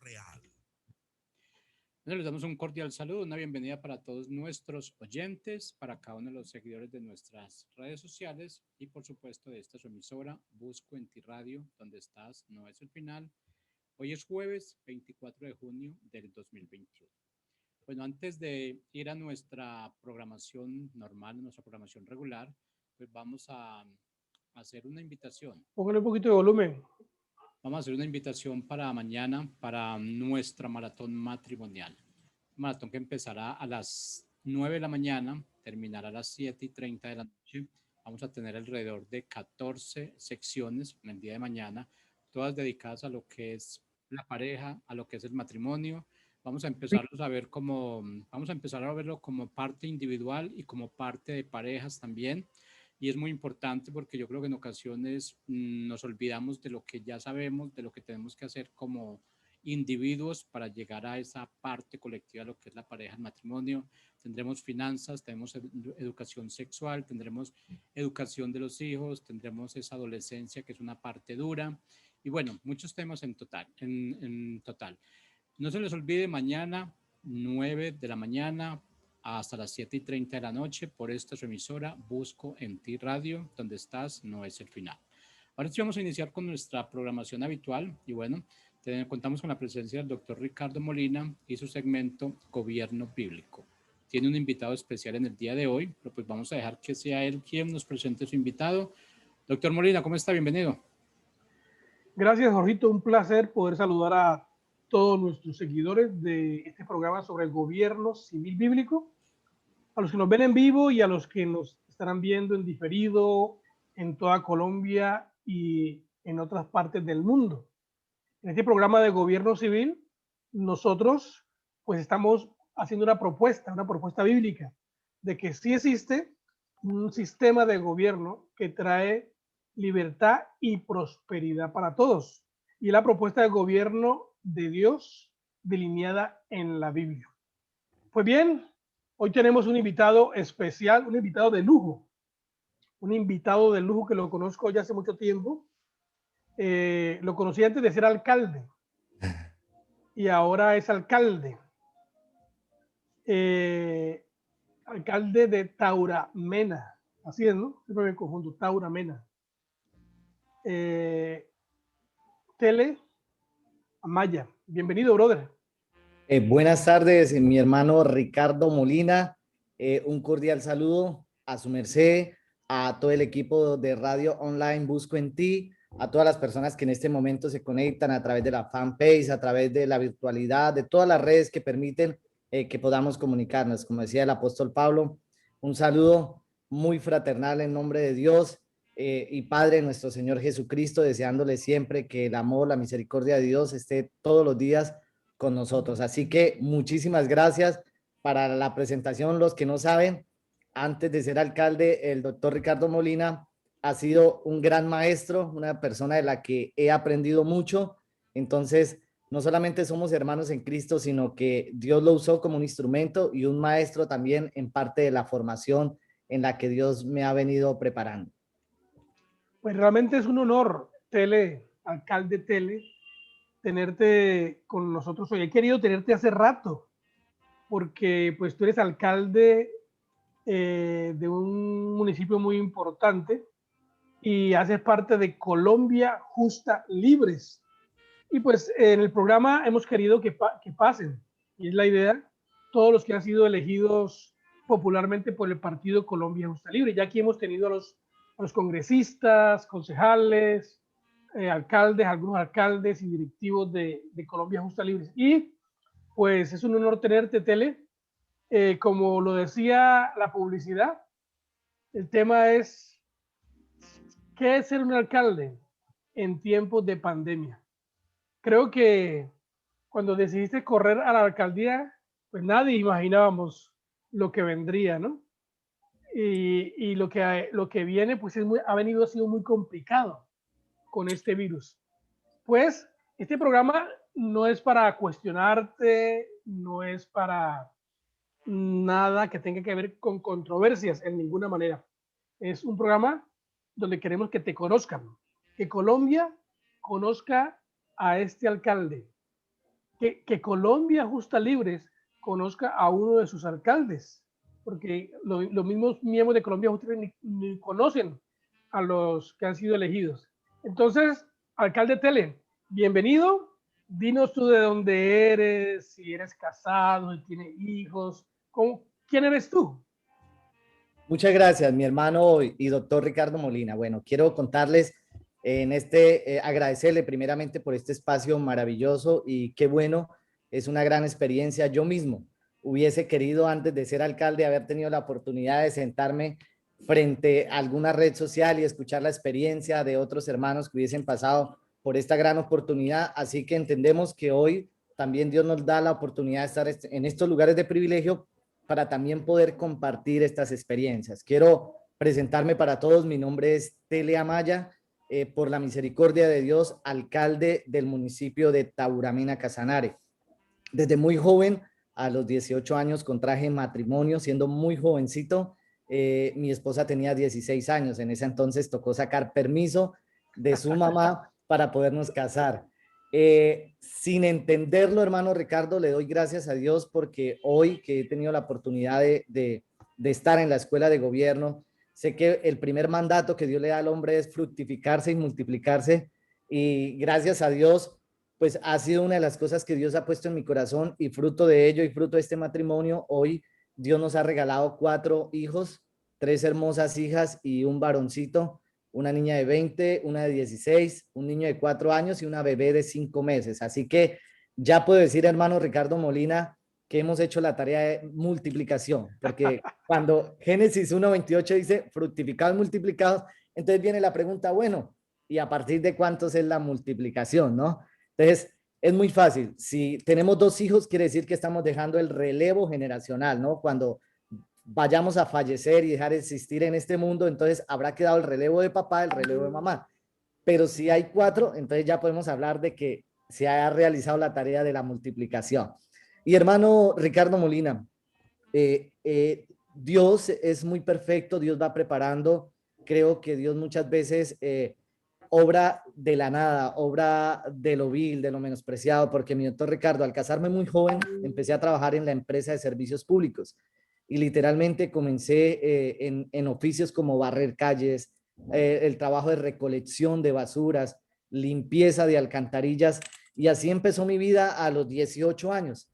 real. Bueno, les damos un cordial saludo, una bienvenida para todos nuestros oyentes, para cada uno de los seguidores de nuestras redes sociales y por supuesto de esta su emisora, Busco en Ti Radio, donde estás, no es el final. Hoy es jueves 24 de junio del 2021. Bueno, antes de ir a nuestra programación normal, nuestra programación regular, pues vamos a hacer una invitación. Póngale un poquito de volumen. Vamos a hacer una invitación para mañana, para nuestra maratón matrimonial. Maratón que empezará a las 9 de la mañana, terminará a las 7:30 de la noche. Vamos a tener alrededor de 14 secciones en el día de mañana, todas dedicadas a lo que es la pareja, a lo que es el matrimonio. Vamos a empezarlos a ver como, vamos a empezar a verlo como parte individual y como parte de parejas también. Y es muy importante porque yo creo que en ocasiones nos olvidamos de lo que ya sabemos, de lo que tenemos que hacer como individuos para llegar a esa parte colectiva, lo que es la pareja, el matrimonio. Tendremos finanzas, tenemos educación sexual, tendremos educación de los hijos, tendremos esa adolescencia que es una parte dura y bueno, muchos temas en total. En total. No se les olvide mañana, 9 de la mañana, hasta las 7:30 de la noche por esta su emisora Busco en Ti Radio, donde estás, no es el final. Ahora sí vamos a iniciar con nuestra programación habitual y bueno, contamos con la presencia del doctor Ricardo Molina y su segmento Gobierno Bíblico. Tiene un invitado especial en el día de hoy, pero pues vamos a dejar que sea él quien nos presente su invitado. Doctor Molina, ¿cómo está? Bienvenido. Gracias, Jorgito. Un placer poder saludar a todos nuestros seguidores de este programa sobre el gobierno civil bíblico, a los que nos ven en vivo y a los que nos estarán viendo en diferido en toda Colombia y en otras partes del mundo. En este programa de gobierno civil, nosotros pues estamos haciendo una propuesta bíblica de que sí existe un sistema de gobierno que trae libertad y prosperidad para todos. Y la propuesta de gobierno de Dios delineada en la Biblia. Pues bien, hoy tenemos un invitado especial, un invitado de lujo que lo conozco ya hace mucho tiempo. Lo conocí antes de ser alcalde y ahora es alcalde. Alcalde de Tauramena. Así es, ¿no? Siempre me confundo, Tauramena. Tele Amaya. Bienvenido, brother. Buenas tardes, mi hermano Ricardo Molina. Un cordial saludo a su merced, a todo el equipo de Radio Online Busco en Ti, a todas las personas que en este momento se conectan a través de la fanpage, a través de la virtualidad, de todas las redes que permiten que podamos comunicarnos. Como decía el apóstol Pablo, un saludo muy fraternal en nombre de Dios y Padre nuestro Señor Jesucristo, deseándole siempre que el amor, la misericordia de Dios esté todos los días con nosotros. Así que muchísimas gracias. Para la presentación, los que no saben, antes de ser alcalde, el doctor Ricardo Molina ha sido un gran maestro, una persona de la que he aprendido mucho. Entonces, no solamente somos hermanos en Cristo, sino que Dios lo usó como un instrumento y un maestro también en parte de la formación en la que Dios me ha venido preparando. Pues realmente es un honor, alcalde Tele, tenerte con nosotros hoy. He querido tenerte hace rato, porque pues tú eres alcalde de un municipio muy importante y haces parte de Colombia Justa Libres. Y pues en el programa hemos querido que pasen, y es la idea, todos los que han sido elegidos popularmente por el partido Colombia Justa Libre. Ya aquí hemos tenido a los congresistas, concejales, alcaldes, algunos alcaldes y directivos de Colombia Justa Libre. Y pues es un honor tenerte, Tele. Como lo decía la publicidad, el tema es ¿qué es ser un alcalde en tiempos de pandemia? Creo que cuando decidiste correr a la alcaldía, pues nadie imaginábamos lo que vendría, ¿no? Y lo que viene, pues ha sido muy complicado con este virus. Pues este programa no es para cuestionarte, no es para nada que tenga que ver con controversias en ninguna manera. Es un programa donde queremos que te conozcan, que Colombia conozca a este alcalde, que Colombia Justa Libres conozca a uno de sus alcaldes, porque los mismos miembros de Colombia Justa Libres ni conocen a los que han sido elegidos. Entonces, alcalde Tele, bienvenido. Dinos tú de dónde eres, si eres casado, si tienes hijos, ¿quién eres tú? Muchas gracias, mi hermano y doctor Ricardo Molina. Bueno, quiero contarles agradecerle primeramente por este espacio maravilloso y qué bueno, es una gran experiencia. Yo mismo hubiese querido antes de ser alcalde haber tenido la oportunidad de sentarme frente a alguna red social y escuchar la experiencia de otros hermanos que hubiesen pasado por esta gran oportunidad. Así que entendemos que hoy también Dios nos da la oportunidad de estar en estos lugares de privilegio para también poder compartir estas experiencias. Quiero presentarme para todos. Mi nombre es Tele Amaya, por la misericordia de Dios, alcalde del municipio de Tauramena, Casanare. Desde muy joven, a los 18 años, contraje matrimonio, siendo muy jovencito. Mi esposa tenía 16 años. En ese entonces tocó sacar permiso de su mamá para podernos casar. Sin entenderlo, hermano Ricardo, le doy gracias a Dios porque hoy que he tenido la oportunidad de estar en la escuela de gobierno, sé que el primer mandato que Dios le da al hombre es fructificarse y multiplicarse, y gracias a Dios, pues ha sido una de las cosas que Dios ha puesto en mi corazón, y fruto de ello y fruto de este matrimonio, hoy Dios nos ha regalado 4 hijos, 3 hermosas hijas y un varoncito, una niña de 20, una de 16, un niño de 4 años y una bebé de 5 meses. Así que ya puedo decir, hermano Ricardo Molina, que hemos hecho la tarea de multiplicación, porque cuando Génesis 1:28 dice fructificados, multiplicados, entonces viene la pregunta, bueno, ¿y a partir de cuántos es la multiplicación, no? Entonces, es muy fácil. Si tenemos 2 hijos, quiere decir que estamos dejando el relevo generacional, ¿no? Cuando vayamos a fallecer y dejar de existir en este mundo, entonces habrá quedado el relevo de papá, el relevo de mamá. Pero si hay 4, entonces ya podemos hablar de que se ha realizado la tarea de la multiplicación. Y hermano Ricardo Molina, Dios es muy perfecto, Dios va preparando. Creo que Dios muchas veces obra de la nada, obra de lo vil, de lo menospreciado, porque mi doctor Ricardo, al casarme muy joven, empecé a trabajar en la empresa de servicios públicos y literalmente comencé en oficios como barrer calles, el trabajo de recolección de basuras, limpieza de alcantarillas, y así empezó mi vida a los 18 años.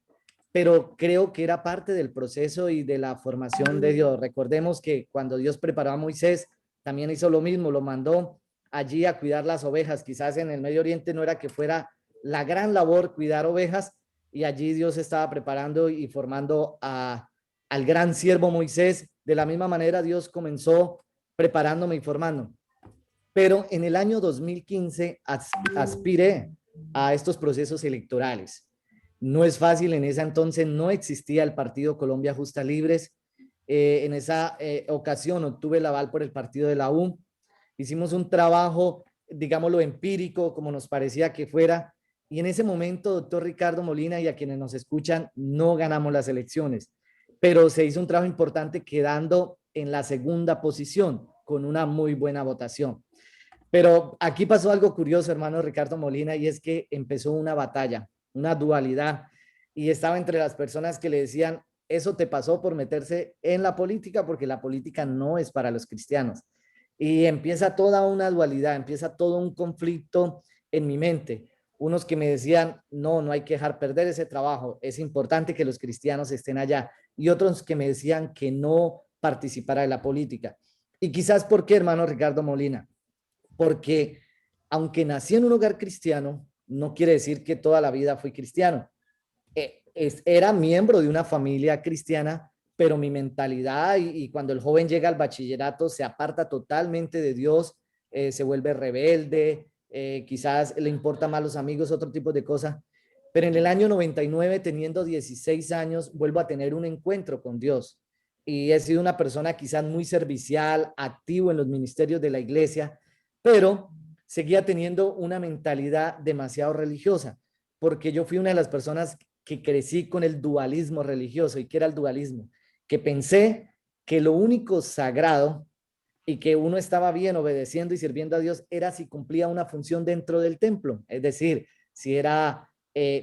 Pero creo que era parte del proceso y de la formación de Dios. Recordemos que cuando Dios preparó a Moisés, también hizo lo mismo, lo mandó allí a cuidar las ovejas. Quizás en el Medio Oriente no era que fuera la gran labor cuidar ovejas, y allí Dios estaba preparando y formando al gran siervo Moisés. De la misma manera Dios comenzó preparándome y formando. Pero en el año 2015 aspiré a estos procesos electorales. No es fácil, en ese entonces no existía el partido Colombia Justa Libres. En esa ocasión obtuve el aval por el partido de la U. Hicimos un trabajo, digámoslo, empírico, como nos parecía que fuera. Y en ese momento, doctor Ricardo Molina, y a quienes nos escuchan, no ganamos las elecciones, pero se hizo un trabajo importante quedando en la segunda posición con una muy buena votación. Pero aquí pasó algo curioso, hermano Ricardo Molina, y es que empezó una batalla, una dualidad, y estaba entre las personas que le decían, eso te pasó por meterse en la política, porque la política no es para los cristianos. Y empieza toda una dualidad, empieza todo un conflicto en mi mente. Unos que me decían, no, no hay que dejar perder ese trabajo, es importante que los cristianos estén allá. Y otros que me decían que no participara de la política. Y quizás, ¿por qué, hermano Ricardo Molina? Porque aunque nací en un hogar cristiano, no quiere decir que toda la vida fui cristiano. Era miembro de una familia cristiana, pero mi mentalidad y cuando el joven llega al bachillerato se aparta totalmente de Dios, se vuelve rebelde, quizás le importa más los amigos, otro tipo de cosas. Pero en el año 99, teniendo 16 años, vuelvo a tener un encuentro con Dios. Y he sido una persona quizás muy servicial, activo en los ministerios de la iglesia, pero seguía teniendo una mentalidad demasiado religiosa, porque yo fui una de las personas que crecí con el dualismo religioso. ¿Y qué era el dualismo? Que pensé que lo único sagrado y que uno estaba bien obedeciendo y sirviendo a Dios era si cumplía una función dentro del templo, es decir, si era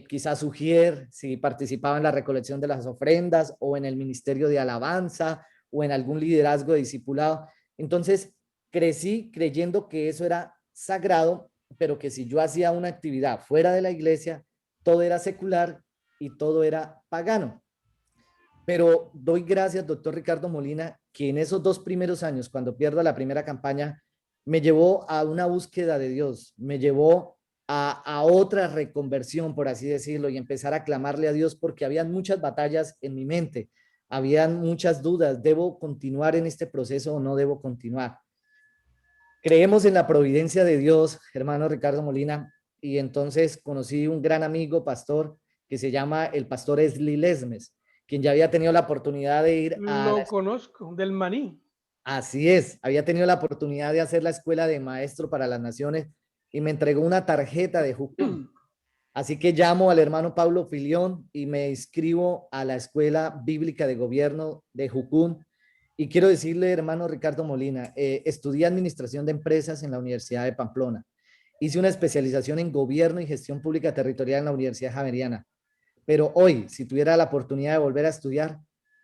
quizás Ujier, si participaba en la recolección de las ofrendas o en el ministerio de alabanza o en algún liderazgo de discipulado. Entonces, crecí creyendo que eso era sagrado, pero que si yo hacía una actividad fuera de la iglesia, todo era secular y todo era pagano. Pero doy gracias, doctor Ricardo Molina, que en esos 2 primeros años, cuando pierdo la primera campaña, me llevó a una búsqueda de Dios, me llevó a otra reconversión, por así decirlo, y empezar a clamarle a Dios porque habían muchas batallas en mi mente, habían muchas dudas, ¿debo continuar en este proceso o no debo continuar? Creemos en la providencia de Dios, hermano Ricardo Molina, y entonces conocí un gran amigo, pastor, que se llama el pastor Esli Lesmes, quien ya había tenido la oportunidad de ir a Lo conozco, del maní. Así es, había tenido la oportunidad de hacer la escuela de maestro para las naciones y me entregó una tarjeta de Jucún. Así que llamo al hermano Pablo Filión y me inscribo a la Escuela Bíblica de Gobierno de Jucún. Y quiero decirle, hermano Ricardo Molina, estudié Administración de Empresas en la Universidad de Pamplona. Hice una especialización en Gobierno y Gestión Pública Territorial en la Universidad Javeriana. Pero hoy, si tuviera la oportunidad de volver a estudiar,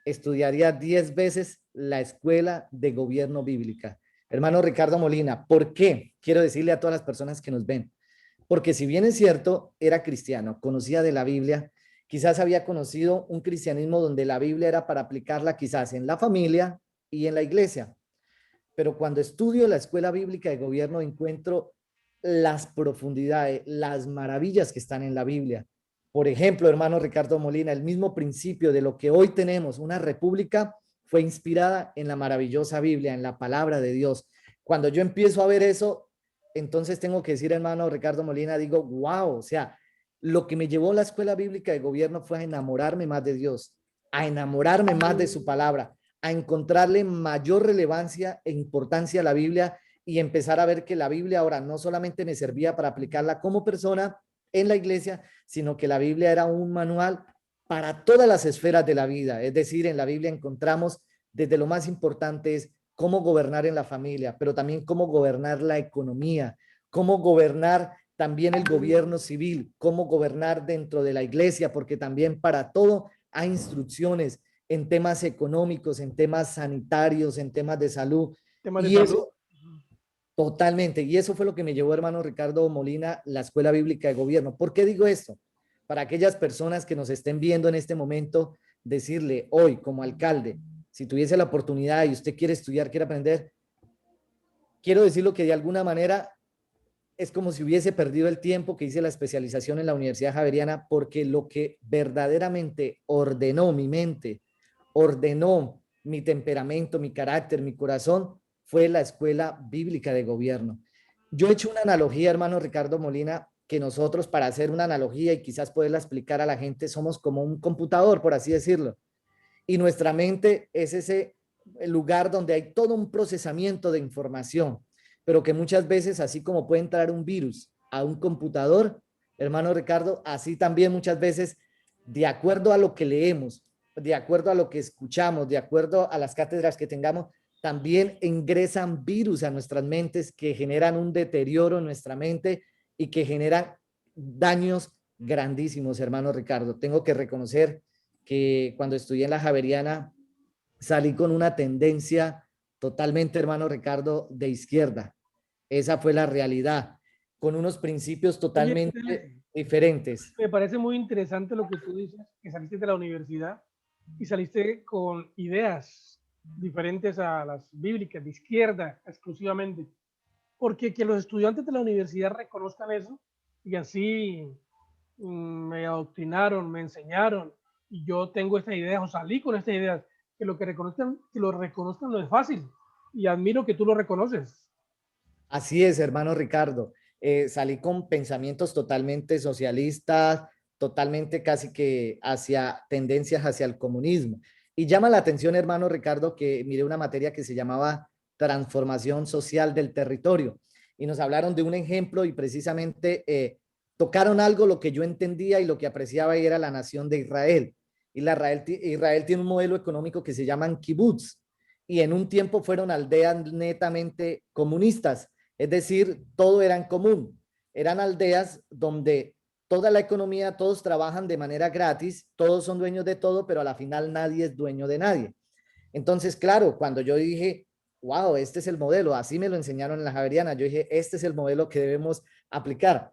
estudiaría 10 veces la Escuela de Gobierno Bíblica. Hermano Ricardo Molina, ¿por qué? Quiero decirle a todas las personas que nos ven. Porque si bien es cierto, era cristiano, conocía de la Biblia, quizás había conocido un cristianismo donde la Biblia era para aplicarla quizás en la familia y en la iglesia. Pero cuando estudio la Escuela Bíblica de Gobierno encuentro las profundidades, las maravillas que están en la Biblia. Por ejemplo, hermano Ricardo Molina, el mismo principio de lo que hoy tenemos, una república, fue inspirada en la maravillosa Biblia, en la palabra de Dios. Cuando yo empiezo a ver eso, entonces tengo que decir, hermano Ricardo Molina, digo, wow, o sea, lo que me llevó a la Escuela Bíblica de Gobierno fue a enamorarme más de Dios, a enamorarme más de su palabra, a encontrarle mayor relevancia e importancia a la Biblia y empezar a ver que la Biblia ahora no solamente me servía para aplicarla como persona en la iglesia, sino que la Biblia era un manual para todas las esferas de la vida. Es decir, en la Biblia encontramos desde lo más importante es cómo gobernar en la familia, pero también cómo gobernar la economía, cómo gobernar también el gobierno civil, cómo gobernar dentro de la iglesia, porque también para todo hay instrucciones en temas económicos, en temas sanitarios, en temas de salud. Temas de Y salud. eso, totalmente. Y eso fue lo que me llevó, hermano Ricardo Molina, la Escuela Bíblica de Gobierno. ¿Por qué digo esto? Para aquellas personas que nos estén viendo en este momento, decirle hoy como alcalde, si tuviese la oportunidad y usted quiere estudiar, quiere aprender, quiero decirlo que de alguna manera es como si hubiese perdido el tiempo que hice la especialización en la Universidad Javeriana, porque lo que verdaderamente ordenó mi mente, ordenó mi temperamento, mi carácter, mi corazón, fue la Escuela Bíblica de Gobierno. Yo he hecho una analogía, hermano Ricardo Molina, que nosotros, para hacer una analogía y quizás poderla explicar a la gente, somos como un computador, por así decirlo. Y nuestra mente es ese lugar donde hay todo un procesamiento de información, pero que muchas veces, así como puede entrar un virus a un computador, hermano Ricardo, así también muchas veces, de acuerdo a lo que leemos, de acuerdo a lo que escuchamos, de acuerdo a las cátedras que tengamos, también ingresan virus a nuestras mentes que generan un deterioro en nuestra mente y que generan daños grandísimos, hermano Ricardo. Tengo que reconocer que cuando estudié en la Javeriana salí con una tendencia totalmente, hermano Ricardo, de izquierda. Esa fue la realidad, con unos principios Oye, totalmente diferentes. me parece muy interesante lo que tú dices, que saliste de la universidad y saliste con ideas diferentes a las bíblicas, de izquierda exclusivamente, porque que los estudiantes de la universidad reconozcan eso y así me adoctrinaron, me enseñaron y yo tengo esta idea o salí con esta idea, que lo reconozcan no es fácil y admiro que tú lo reconoces. Así es, hermano Ricardo. Salí con pensamientos totalmente socialistas, totalmente casi que hacia tendencias hacia el comunismo. Y llama la atención, hermano Ricardo, que miré una materia que se llamaba transformación social del territorio. Y nos hablaron de un ejemplo y precisamente tocaron algo lo que yo entendía y lo que apreciaba y era la nación de Israel. Y Israel tiene un modelo económico que se llaman kibbutz. Y en un tiempo fueron aldeas netamente comunistas, es decir, todo era en común. Eran aldeas donde toda la economía, todos trabajan de manera gratis, todos son dueños de todo, pero a la final nadie es dueño de nadie. Entonces, claro, cuando yo dije, wow, este es el modelo, así me lo enseñaron en la Javeriana, yo dije, este es el modelo que debemos aplicar.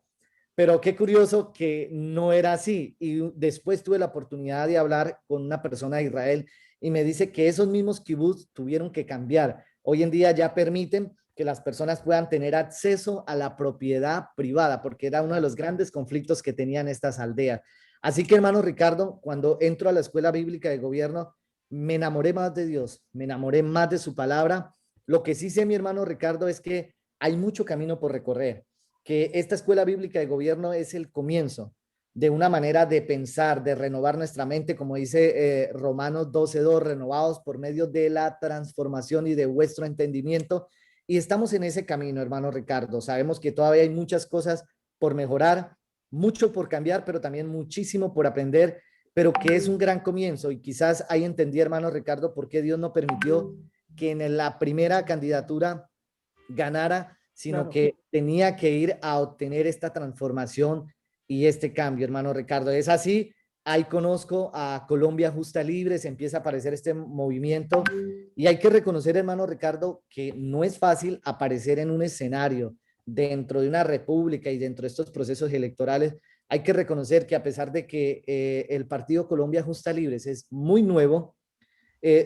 Pero qué curioso que no era así. Y después tuve la oportunidad de hablar con una persona de Israel y me dice que esos mismos kibbutz tuvieron que cambiar. Hoy en día ya permiten que las personas puedan tener acceso a la propiedad privada, porque era uno de los grandes conflictos que tenían estas aldeas. Así que, hermano Ricardo, cuando entro a la escuela bíblica de gobierno, me enamoré más de Dios, me enamoré más de su palabra. Lo que sí sé, mi hermano Ricardo, es que hay mucho camino por recorrer, que esta escuela bíblica de gobierno es el comienzo de una manera de pensar, de renovar nuestra mente, como dice Romanos 12:2, renovados por medio de la transformación y de vuestro entendimiento. Y estamos en ese camino, hermano Ricardo. Sabemos que todavía hay muchas cosas por mejorar, mucho por cambiar, pero también muchísimo por aprender, pero que es un gran comienzo. Y quizás ahí entendí, hermano Ricardo, por qué Dios no permitió que en la primera candidatura ganara, sino Claro. que tenía que ir a obtener esta transformación y este cambio, hermano Ricardo. Es así, ahí conozco a Colombia Justa Libre, se empieza a aparecer este movimiento y hay que reconocer, hermano Ricardo, que no es fácil aparecer en un escenario dentro de una república y dentro de estos procesos electorales. Hay que reconocer que a pesar de que el partido Colombia Justa Libres es muy nuevo,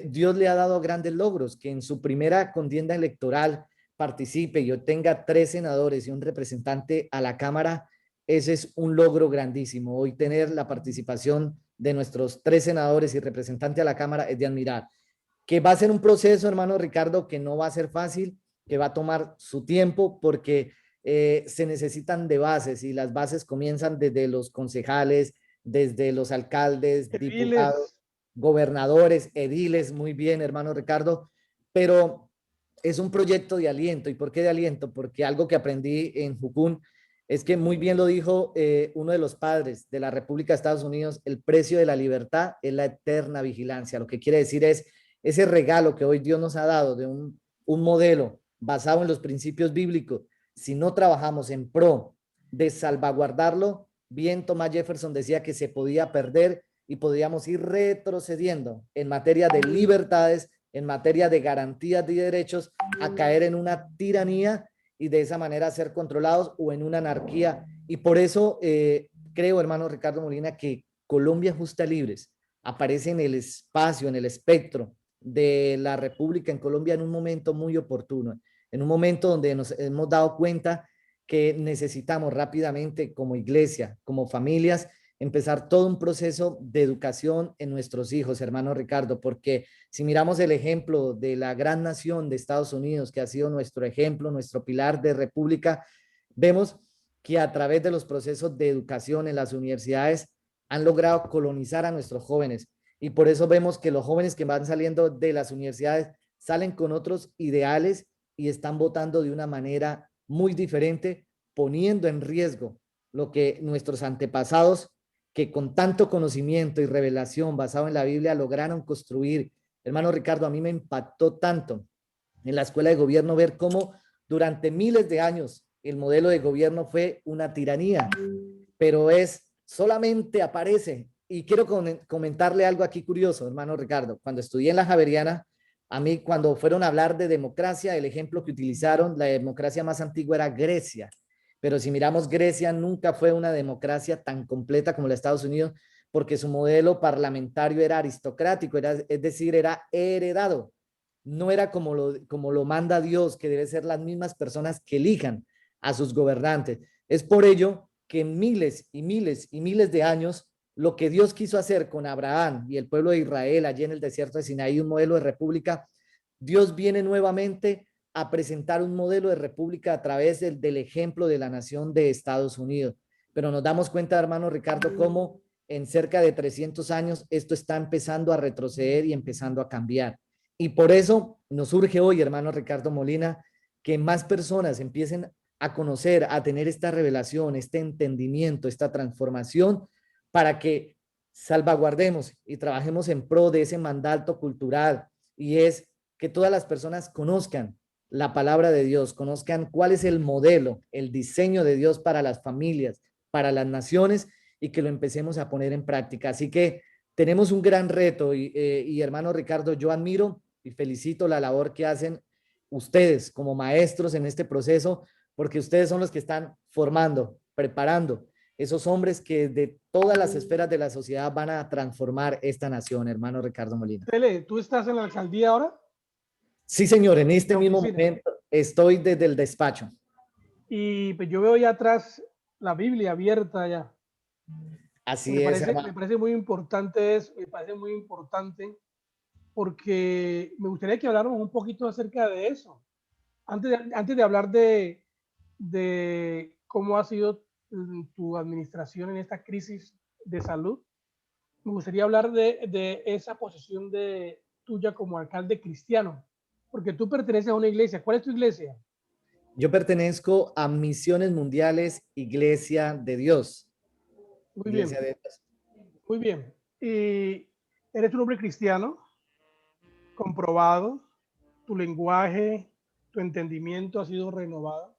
Dios le ha dado grandes logros, que en su primera contienda electoral participe y obtenga 3 senadores y un representante a la Cámara. Ese es un logro grandísimo. Hoy tener la participación de nuestros 3 senadores y representante a la Cámara es de admirar. Que va a ser un proceso, hermano Ricardo, que no va a ser fácil, que va a tomar su tiempo porque se necesitan de bases y las bases comienzan desde los concejales, desde los alcaldes, diputados, Ediles, gobernadores, ediles, muy bien, hermano Ricardo, pero es un proyecto de aliento. ¿Y por qué de aliento? Porque algo que aprendí en Jucún es que muy bien lo dijo uno de los padres de la República de Estados Unidos, el precio de la libertad es la eterna vigilancia. Lo que quiere decir es ese regalo que hoy Dios nos ha dado de un modelo basado en los principios bíblicos. Si no trabajamos en pro de salvaguardarlo, bien Thomas Jefferson decía que se podía perder y podríamos ir retrocediendo en materia de libertades, en materia de garantías de derechos, a caer en una tiranía y de esa manera ser controlados o en una anarquía. Y por eso creo, hermano Ricardo Molina, que Colombia Justa Libres aparece en el espacio, en el espectro de la República en Colombia en un momento muy oportuno, en un momento donde nos hemos dado cuenta que necesitamos rápidamente como iglesia, como familias, empezar todo un proceso de educación en nuestros hijos, hermano Ricardo, porque si miramos el ejemplo de la gran nación de Estados Unidos, que ha sido nuestro ejemplo, nuestro pilar de república, vemos que a través de los procesos de educación en las universidades han logrado colonizar a nuestros jóvenes. Y por eso vemos que los jóvenes que van saliendo de las universidades salen con otros ideales y están votando de una manera muy diferente, poniendo en riesgo lo que nuestros antepasados, que con tanto conocimiento y revelación basado en la Biblia lograron construir. Hermano Ricardo, a mí me impactó tanto en la escuela de gobierno ver cómo durante miles de años el modelo de gobierno fue una tiranía, pero solamente aparece. Y quiero comentarle algo aquí curioso, hermano Ricardo. Cuando estudié en la Javeriana, a mí cuando fueron a hablar de democracia, el ejemplo que utilizaron, la democracia más antigua era Grecia. Pero si miramos, Grecia nunca fue una democracia tan completa como la de Estados Unidos, porque su modelo parlamentario era aristocrático, es decir, era heredado. No era como lo manda Dios, que debe ser las mismas personas que elijan a sus gobernantes. Es por ello que en miles y miles y miles de años, lo que Dios quiso hacer con Abraham y el pueblo de Israel allí en el desierto de Sinaí, un modelo de república, Dios viene nuevamente a presentar un modelo de república a través del ejemplo de la nación de Estados Unidos. Pero nos damos cuenta, hermano Ricardo, cómo en cerca de 300 años esto está empezando a retroceder y empezando a cambiar. Y por eso nos urge hoy, hermano Ricardo Molina, que más personas empiecen a conocer, a tener esta revelación, este entendimiento, esta transformación, para que salvaguardemos y trabajemos en pro de ese mandato cultural, y es que todas las personas conozcan la palabra de Dios, conozcan cuál es el modelo, el diseño de Dios para las familias, para las naciones y que lo empecemos a poner en práctica. Así que tenemos un gran reto y hermano Ricardo, yo admiro y felicito la labor que hacen ustedes como maestros en este proceso, porque ustedes son los que están formando, preparando esos hombres que de todas las esferas de la sociedad van a transformar esta nación, hermano Ricardo Molina. Tele, ¿tú estás en la alcaldía ahora? Sí, señor, en este La mismo oficina. momento estoy desde el despacho. Y pues yo veo ya atrás la Biblia abierta ya. Así es, Me hermano. parece muy importante eso, me parece muy importante porque me gustaría que habláramos un poquito acerca de eso. Antes de hablar de cómo ha sido tu administración en esta crisis de salud, me gustaría hablar de esa posición de tuya como alcalde cristiano, porque tú perteneces a una iglesia. ¿Cuál es tu iglesia? Yo pertenezco a Misiones Mundiales, Iglesia de Dios. Muy Iglesia bien, de Dios. muy bien. Y eres un hombre cristiano, comprobado, tu lenguaje, tu entendimiento ha sido renovado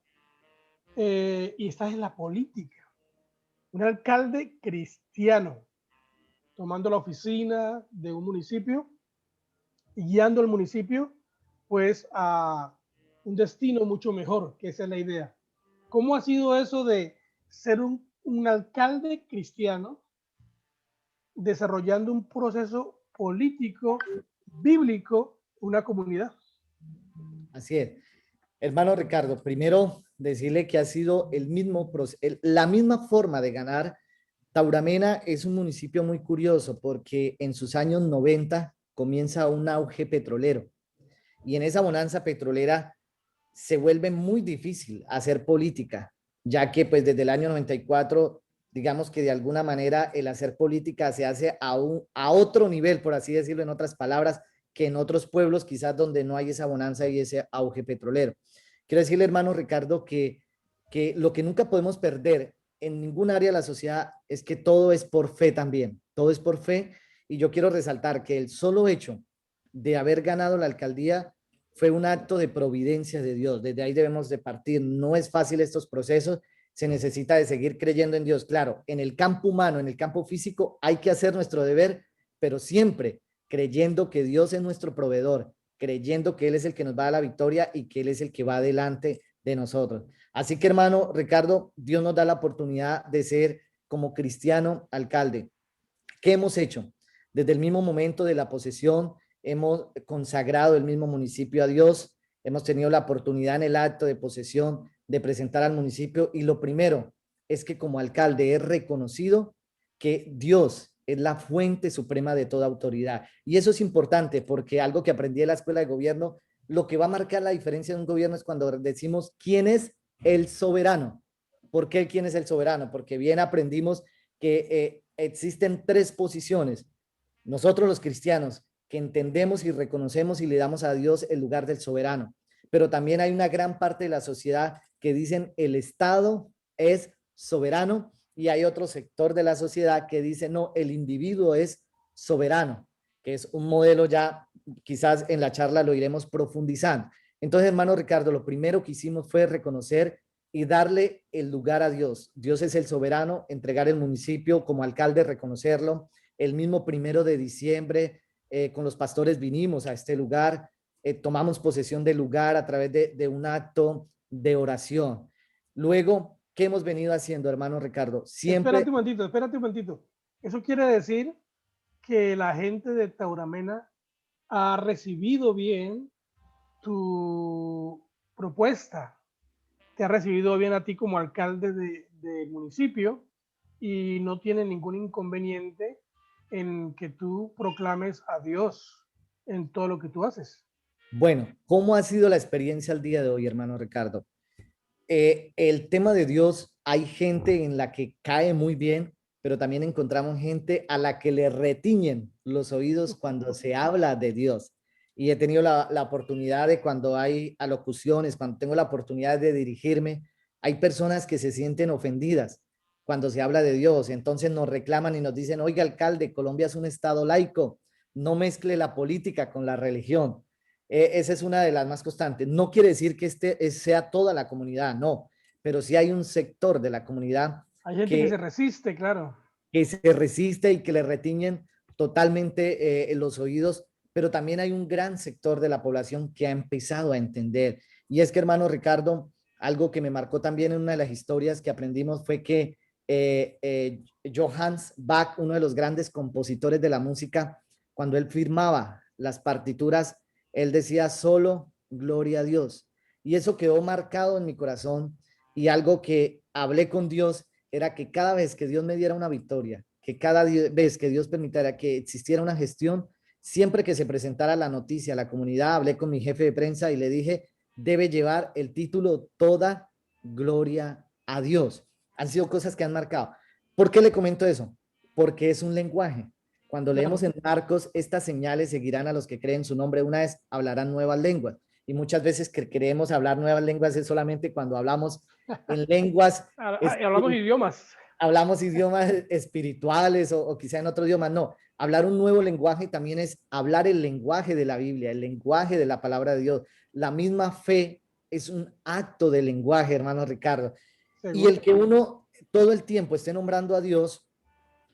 y estás en la política. Un alcalde cristiano, tomando la oficina de un municipio y guiando al municipio pues a un destino mucho mejor, que esa es la idea. ¿Cómo ha sido eso de ser un alcalde cristiano desarrollando un proceso político, bíblico, una comunidad? Así es. Hermano Ricardo, primero decirle que ha sido la misma forma de ganar. Tauramena es un municipio muy curioso porque en sus años 90 comienza un auge petrolero y en esa bonanza petrolera se vuelve muy difícil hacer política, ya que pues desde el año 94, digamos que de alguna manera el hacer política se hace a otro nivel, por así decirlo en otras palabras, que en otros pueblos quizás donde no hay esa bonanza y ese auge petrolero. Quiero decirle, hermano Ricardo, que lo que nunca podemos perder en ningún área de la sociedad es que todo es por fe también, todo es por fe. Y yo quiero resaltar que el solo hecho de haber ganado la alcaldía fue un acto de providencia de Dios. Desde ahí debemos de partir. No es fácil estos procesos. Se necesita de seguir creyendo en Dios. Claro, en el campo humano, en el campo físico, hay que hacer nuestro deber, pero siempre creyendo que Dios es nuestro proveedor, creyendo que Él es el que nos va a la victoria y que Él es el que va adelante de nosotros. Así que, hermano Ricardo, Dios nos da la oportunidad de ser como cristiano alcalde. ¿Qué hemos hecho? Desde el mismo momento de la posesión, hemos consagrado el mismo municipio a Dios, hemos tenido la oportunidad en el acto de posesión de presentar al municipio y lo primero es que como alcalde es reconocido que Dios es la fuente suprema de toda autoridad. Y eso es importante porque algo que aprendí en la escuela de gobierno, lo que va a marcar la diferencia de un gobierno es cuando decimos quién es el soberano. ¿Por qué quién es el soberano? Porque bien aprendimos que existen tres posiciones. Nosotros los cristianos que entendemos y reconocemos y le damos a Dios el lugar del soberano, pero también hay una gran parte de la sociedad que dicen el Estado es soberano y hay otro sector de la sociedad que dice no, el individuo es soberano, que es un modelo ya quizás en la charla lo iremos profundizando. Entonces, hermano Ricardo, lo primero que hicimos fue reconocer y darle el lugar a Dios. Dios es el soberano, entregar el municipio como alcalde, reconocerlo. El mismo 1 de diciembre, con los pastores vinimos a este lugar, tomamos posesión del lugar a través de un acto de oración. Luego, ¿qué hemos venido haciendo, hermano Ricardo? Siempre. Espérate un momentito. Eso quiere decir que la gente de Tauramena ha recibido bien tu propuesta, te ha recibido bien a ti como alcalde del municipio y no tiene ningún inconveniente en que tú proclames a Dios en todo lo que tú haces. Bueno, ¿cómo ha sido la experiencia al día de hoy, hermano Ricardo? El tema de Dios, hay gente en la que cae muy bien, pero también encontramos gente a la que le retiñen los oídos cuando se habla de Dios. Y he tenido la oportunidad de cuando hay alocuciones, cuando tengo la oportunidad de dirigirme, hay personas que se sienten ofendidas cuando se habla de Dios. Entonces nos reclaman y nos dicen, oiga, alcalde, Colombia es un estado laico, no mezcle la política con la religión. Esa es una de las más constantes. No quiere decir que sea toda la comunidad, no, pero sí hay un sector de la comunidad Hay gente que se resiste, claro. que se resiste y que le retiñen totalmente los oídos, pero también hay un gran sector de la población que ha empezado a entender. Y es que, hermano Ricardo, algo que me marcó también en una de las historias que aprendimos fue que Johannes Bach, uno de los grandes compositores de la música, cuando él firmaba las partituras, él decía solo gloria a Dios. Y eso quedó marcado en mi corazón, y algo que hablé con Dios era que cada vez que Dios me diera una victoria, que cada vez que Dios permitiera que existiera una gestión, siempre que se presentara la noticia a la comunidad, hablé con mi jefe de prensa y le dije, debe llevar el título Toda Gloria a Dios. Han sido cosas que han marcado. ¿Por qué le comento eso? Porque es un lenguaje. Cuando leemos en Marcos, estas señales seguirán a los que creen su nombre. Una vez hablarán nuevas lenguas. Y muchas veces que queremos hablar nuevas lenguas es solamente cuando hablamos en lenguas. Hablamos idiomas. Hablamos idiomas espirituales o quizá en otro idioma. No, hablar un nuevo lenguaje también es hablar el lenguaje de la Biblia, el lenguaje de la palabra de Dios. La misma fe es un acto de lenguaje, hermano Ricardo. Y el que uno todo el tiempo esté nombrando a Dios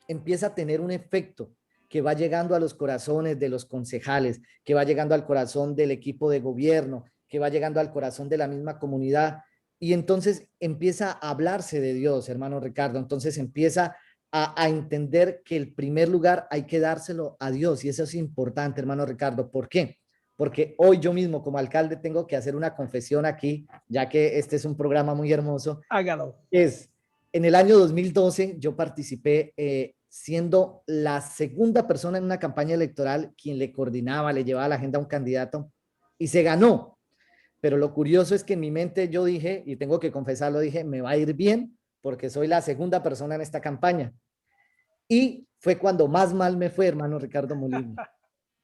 empieza a tener un efecto que va llegando a los corazones de los concejales, que va llegando al corazón del equipo de gobierno, que va llegando al corazón de la misma comunidad. Y entonces empieza a hablarse de Dios, hermano Ricardo. Entonces empieza a entender que el primer lugar hay que dárselo a Dios. Y eso es importante, hermano Ricardo. ¿Por qué? Porque hoy yo mismo como alcalde tengo que hacer una confesión aquí, ya que este es un programa muy hermoso. Hágalo. En el año 2012 yo participé siendo la segunda persona en una campaña electoral quien le coordinaba, le llevaba la agenda a un candidato y se ganó. Pero lo curioso es que en mi mente yo dije, y tengo que confesarlo, dije, me va a ir bien porque soy la segunda persona en esta campaña. Y fue cuando más mal me fue, hermano Ricardo Molina.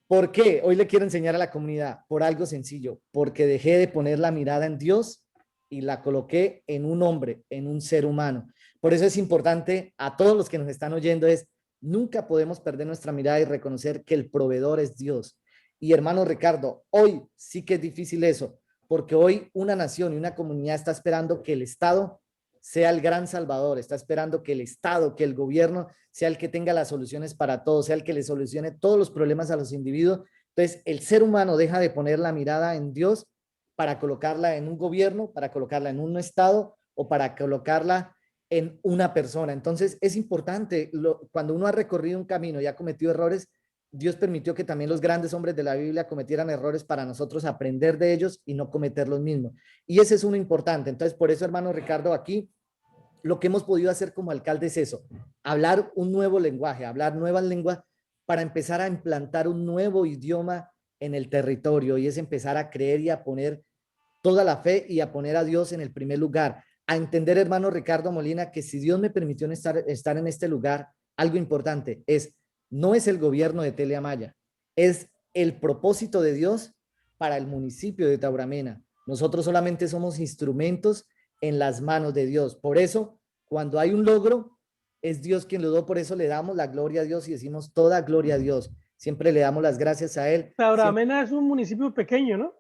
¿Por qué? Hoy le quiero enseñar a la comunidad, por algo sencillo, porque dejé de poner la mirada en Dios y la coloqué en un hombre, en un ser humano. Por eso es importante a todos los que nos están oyendo nunca podemos perder nuestra mirada y reconocer que el proveedor es Dios. Y hermano Ricardo, hoy sí que es difícil eso, porque hoy una nación y una comunidad está esperando que el Estado sea el gran salvador, está esperando que el Estado, que el gobierno sea el que tenga las soluciones para todos, sea el que le solucione todos los problemas a los individuos. Entonces, el ser humano deja de poner la mirada en Dios para colocarla en un gobierno, para colocarla en un Estado o para colocarla en una persona. Entonces, es importante, cuando uno ha recorrido un camino y ha cometido errores, Dios permitió que también los grandes hombres de la Biblia cometieran errores para nosotros aprender de ellos y no cometer los mismos. Y ese es uno importante. Entonces, por eso, hermano Ricardo, aquí lo que hemos podido hacer como alcalde es eso, hablar un nuevo lenguaje, hablar nuevas lenguas para empezar a implantar un nuevo idioma en el territorio, y es empezar a creer y a poner toda la fe y a poner a Dios en el primer lugar, a entender, hermano Ricardo Molina, que si Dios me permitió estar en este lugar, algo importante no es el gobierno de Teleamaya, es el propósito de Dios para el municipio de Tauramena. Nosotros solamente somos instrumentos en las manos de Dios. Por eso, cuando hay un logro, es Dios quien lo da, por eso le damos la gloria a Dios y decimos toda gloria a Dios. Siempre le damos las gracias a Él. Tauramena es un municipio pequeño, ¿no?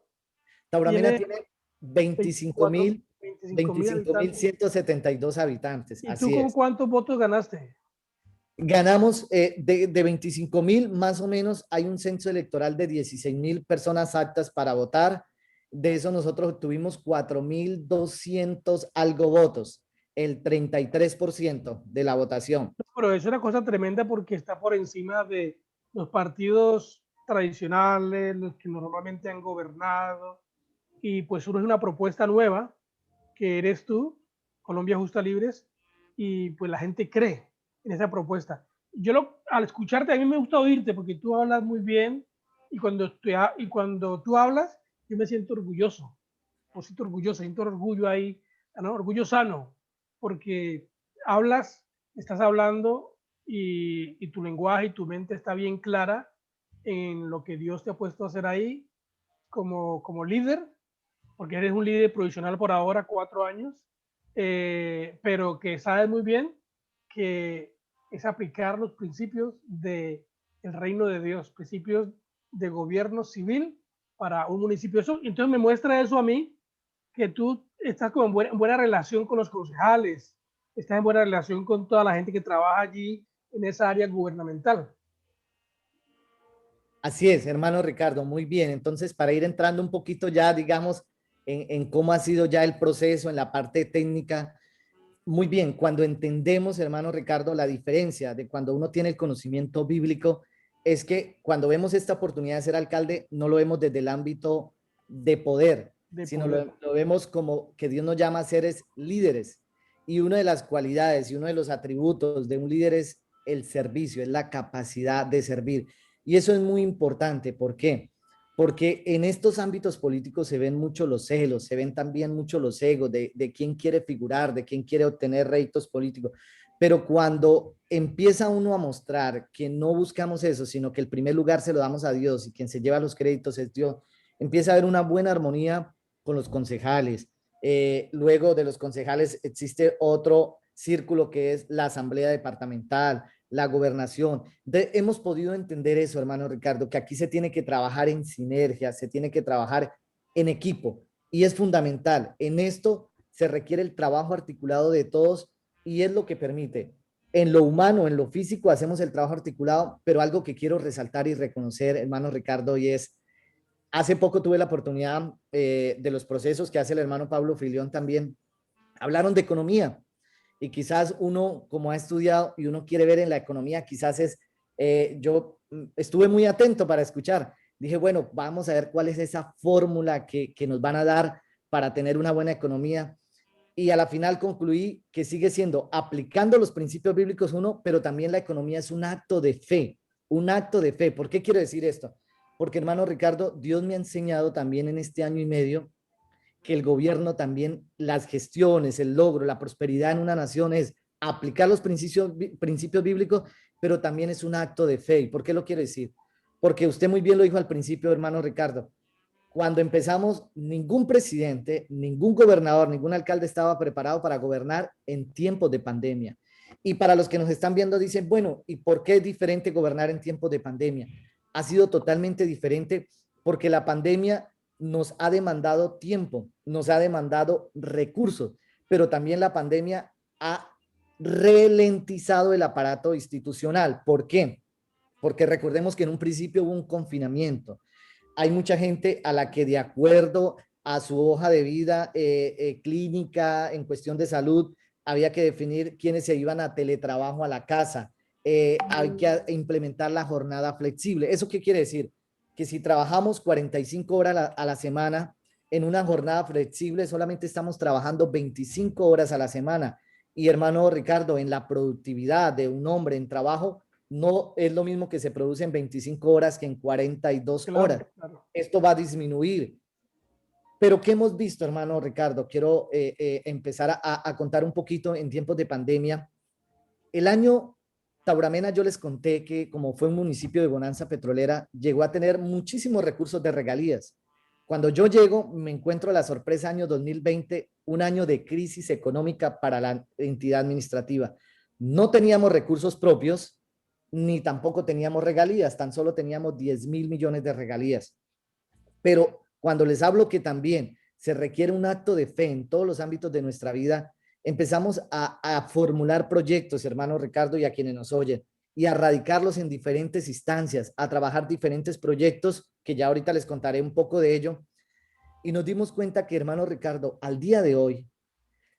Tauramena tiene 25.172 habitantes. ¿Y tú con cuántos votos ganaste? Ganamos de 25.000, más o menos hay un censo electoral de 16.000 personas aptas para votar. De eso nosotros tuvimos 4.200 algo votos, el 33% de la votación. Pero eso es una cosa tremenda porque está por encima de los partidos tradicionales, los que normalmente han gobernado, y pues uno es una propuesta nueva, que eres tú, Colombia Justa Libres, y pues la gente cree en esa propuesta. Al escucharte, a mí me gusta oírte porque tú hablas muy bien, y cuando tú hablas, yo me siento orgulloso, siento orgullo ahí, ¿no? Orgullo sano, porque estás hablando y tu lenguaje y tu mente está bien clara en lo que Dios te ha puesto a hacer ahí como líder, porque eres un líder provisional por ahora, 4 años, pero que sabes muy bien que es aplicar los principios del reino de Dios, principios de gobierno civil para un municipio. Entonces me muestra eso a mí, que tú estás con buena relación con los concejales, estás en buena relación con toda la gente que trabaja allí en esa área gubernamental. Así es, hermano Ricardo, muy bien. Entonces, para ir entrando un poquito ya, digamos, en cómo ha sido ya el proceso, en la parte técnica, muy bien, cuando entendemos, hermano Ricardo, la diferencia de cuando uno tiene el conocimiento bíblico, es que cuando vemos esta oportunidad de ser alcalde, no lo vemos desde el ámbito de poder, De sino poder. lo vemos como que Dios nos llama a seres líderes. Y una de las cualidades y uno de los atributos de un líder es el servicio, es la capacidad de servir. Y eso es muy importante. ¿Por qué? Porque en estos ámbitos políticos se ven mucho los celos, se ven también mucho los egos de quién quiere figurar, de quién quiere obtener réditos políticos. Pero cuando empieza uno a mostrar que no buscamos eso, sino que el primer lugar se lo damos a Dios y quien se lleva los créditos es Dios, empieza a haber una buena armonía con los concejales. Luego de los concejales existe otro círculo que es la asamblea departamental, la gobernación. Hemos podido entender eso, hermano Ricardo, que aquí se tiene que trabajar en sinergia, se tiene que trabajar en equipo y es fundamental. En esto se requiere el trabajo articulado de todos y es lo que permite. En lo humano, en lo físico, hacemos el trabajo articulado, pero algo que quiero resaltar y reconocer, hermano Ricardo, y es, hace poco tuve la oportunidad de los procesos que hace el hermano Pablo Filión también, hablaron de economía y quizás uno, como ha estudiado y uno quiere ver en la economía, quizás es, yo estuve muy atento para escuchar. Dije, bueno, vamos a ver cuál es esa fórmula que nos van a dar para tener una buena economía. Y a la final concluí que sigue siendo aplicando los principios bíblicos uno, pero también la economía es un acto de fe, un acto de fe. ¿Por qué quiero decir esto? Porque, hermano Ricardo, Dios me ha enseñado también en este año y medio que el gobierno también, las gestiones, el logro, la prosperidad en una nación es aplicar los principios bíblicos, pero también es un acto de fe. ¿Y por qué lo quiero decir? Porque usted muy bien lo dijo al principio, hermano Ricardo. Cuando empezamos, ningún presidente, ningún gobernador, ningún alcalde estaba preparado para gobernar en tiempos de pandemia. Y para los que nos están viendo dicen, bueno, ¿y por qué es diferente gobernar en tiempos de pandemia? Ha sido totalmente diferente porque la pandemia nos ha demandado tiempo, nos ha demandado recursos, pero también la pandemia ha ralentizado el aparato institucional. ¿Por qué? Porque recordemos que en un principio hubo un confinamiento. Hay mucha gente a la que de acuerdo a su hoja de vida clínica en cuestión de salud, había que definir quiénes se iban a teletrabajo a la casa. Hay que implementar la jornada flexible. ¿Eso qué quiere decir? Que si trabajamos 45 horas a la semana, en una jornada flexible solamente estamos trabajando 25 horas a la semana. Y hermano Ricardo, en la productividad de un hombre en trabajo, no es lo mismo que se produce en 25 horas que en 42 horas. Claro, claro. Esto va a disminuir. Pero ¿qué hemos visto, hermano Ricardo? Quiero empezar a contar un poquito en tiempos de pandemia. El año Tauramena, yo les conté que como fue un municipio de bonanza petrolera, llegó a tener muchísimos recursos de regalías. Cuando yo llego, me encuentro la sorpresa año 2020, un año de crisis económica para la entidad administrativa. No teníamos recursos propios, ni tampoco teníamos regalías, tan solo teníamos 10.000 millones de regalías. Pero cuando les hablo que también se requiere un acto de fe en todos los ámbitos de nuestra vida, empezamos a formular proyectos, hermano Ricardo, y a quienes nos oyen, y a radicarlos en diferentes instancias, a trabajar diferentes proyectos, que ya ahorita les contaré un poco de ello. Y nos dimos cuenta que, hermano Ricardo, al día de hoy,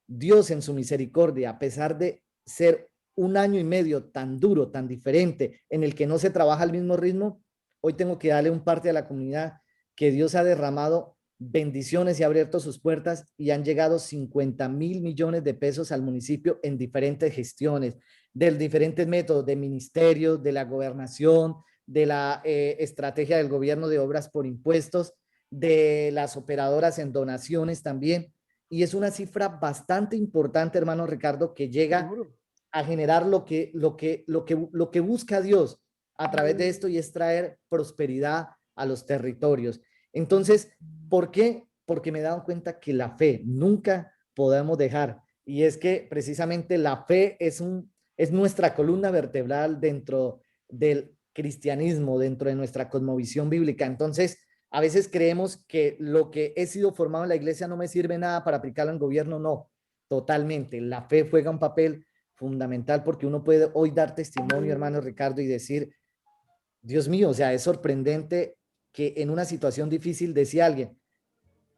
Dios en su misericordia, a pesar de ser un año y medio tan duro, tan diferente, en el que no se trabaja al mismo ritmo, hoy tengo que darle un parte a la comunidad que Dios ha derramado bendiciones y ha abierto sus puertas y han llegado 50.000 millones de pesos al municipio en diferentes gestiones, de diferentes métodos, de ministerios, de la gobernación, de la estrategia del gobierno de obras por impuestos, de las operadoras en donaciones también. Y es una cifra bastante importante, hermano Ricardo, que llega Seguro. a generar lo que busca Dios a través de esto y es traer prosperidad a los territorios. Entonces, ¿por qué? Porque me he dado cuenta que la fe nunca podemos dejar. Y es que precisamente la fe es nuestra columna vertebral dentro del cristianismo, dentro de nuestra cosmovisión bíblica. Entonces, a veces creemos que lo que he sido formado en la iglesia no me sirve nada para aplicarlo en gobierno, no. totalmente. La fe juega un papel fundamental porque uno puede hoy dar testimonio, hermano Ricardo, y decir, Dios mío, o sea, es sorprendente que en una situación difícil, decía alguien,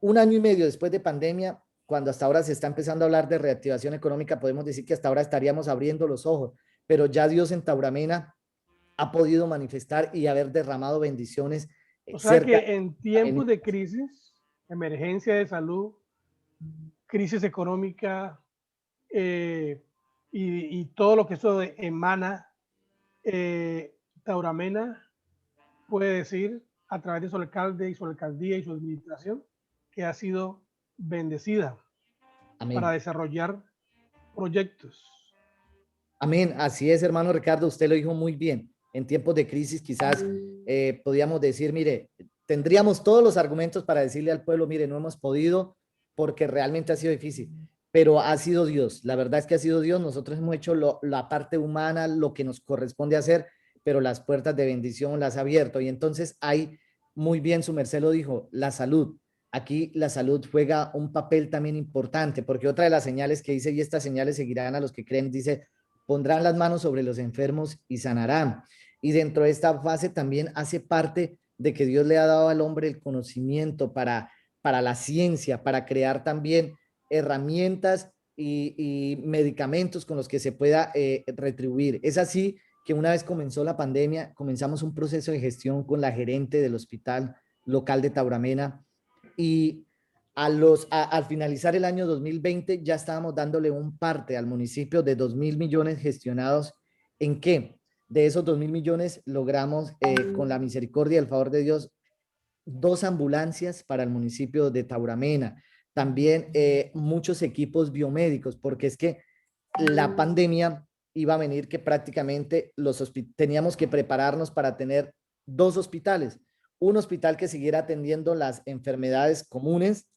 1 año y medio después de pandemia, cuando hasta ahora se está empezando a hablar de reactivación económica, podemos decir que hasta ahora estaríamos abriendo los ojos, pero ya Dios en Tauramena ha podido manifestar y haber derramado bendiciones O sea cerca. que en tiempos de crisis, emergencia de salud, crisis económica y todo lo que eso emana, Tauramena puede decir a través de su alcalde y su alcaldía y su administración que ha sido bendecida para Amén. desarrollar proyectos. Amén. Así es, hermano Ricardo, usted lo dijo muy bien. En tiempos de crisis quizás podíamos decir, mire, tendríamos todos los argumentos para decirle al pueblo, mire, no hemos podido porque realmente ha sido difícil, pero ha sido Dios. La verdad es que ha sido Dios. Nosotros hemos hecho la parte humana, lo que nos corresponde hacer, pero las puertas de bendición las ha abierto. Y entonces hay, muy bien, su merced lo dijo, la salud. Aquí la salud juega un papel también importante, porque otra de las señales que dice, y estas señales seguirán a los que creen, dice, pondrán las manos sobre los enfermos y sanarán. Y dentro de esta fase también hace parte de que Dios le ha dado al hombre el conocimiento para la ciencia, para crear también herramientas y medicamentos con los que se pueda retribuir. Es así que una vez comenzó la pandemia, comenzamos un proceso de gestión con la gerente del hospital local de Tauramena y al finalizar el año 2020 ya estábamos dándole un parte al municipio de 2.000 millones gestionados. ¿En qué? De esos 2.000 millones logramos, con la misericordia y el favor de Dios, 2 ambulancias para el municipio de Tauramena. También muchos equipos biomédicos, porque es que la pandemia iba a venir que prácticamente teníamos que prepararnos para tener 2 hospitales. Un hospital que siguiera atendiendo las enfermedades comunes,